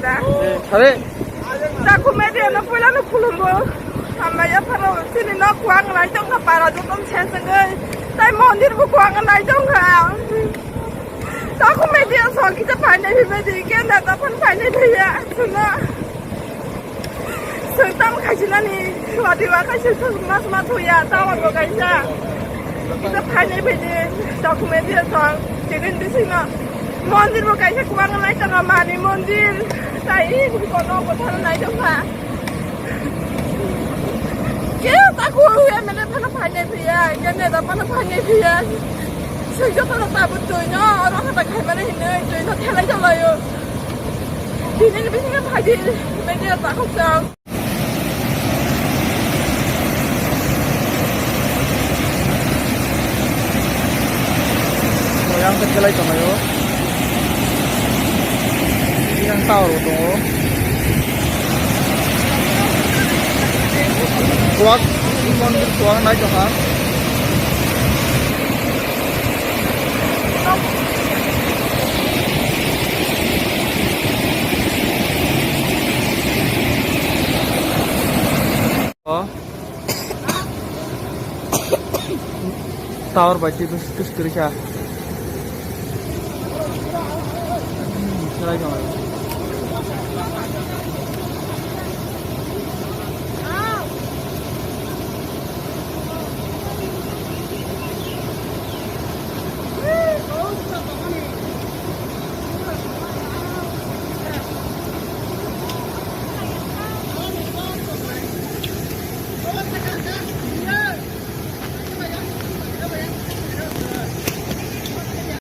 दा अरे जाखौ मेडियानो पहिलानो खुलुमो हामनाया फारो सिनि न कुआं नाय दं का पारा जतन सेसगै ताई मन्दिर बु कुआं नाय दं का जाखौ मेडिया सकी त फाइने बेबायदि के ना त फन फाइने भैया सुना सोंताम खाइसिनानि वादिवा खाइसि मास मास होया तावागो गाइसा kita फाइने भैदि जाखौ मेडिया सं जेगन दिसिना मन्दिर बु गाइसा कुआं नाय दं मानि मन्दिर ताई कोनो कोथार नाय दं का के ताको हुए मैंने फन फाइने भैया के ने त फन फाइने भैया सैजो त ताबु दोइन और हता खाइ माने हिनै दोइन थेलाइ जलायो दिनै बिसिङा फाइदि मेडिया ताखौ जां yang kecil aja mayo yang tahu tuh kuat monitor kuat naik kan oh tower baca terus kerja Selamat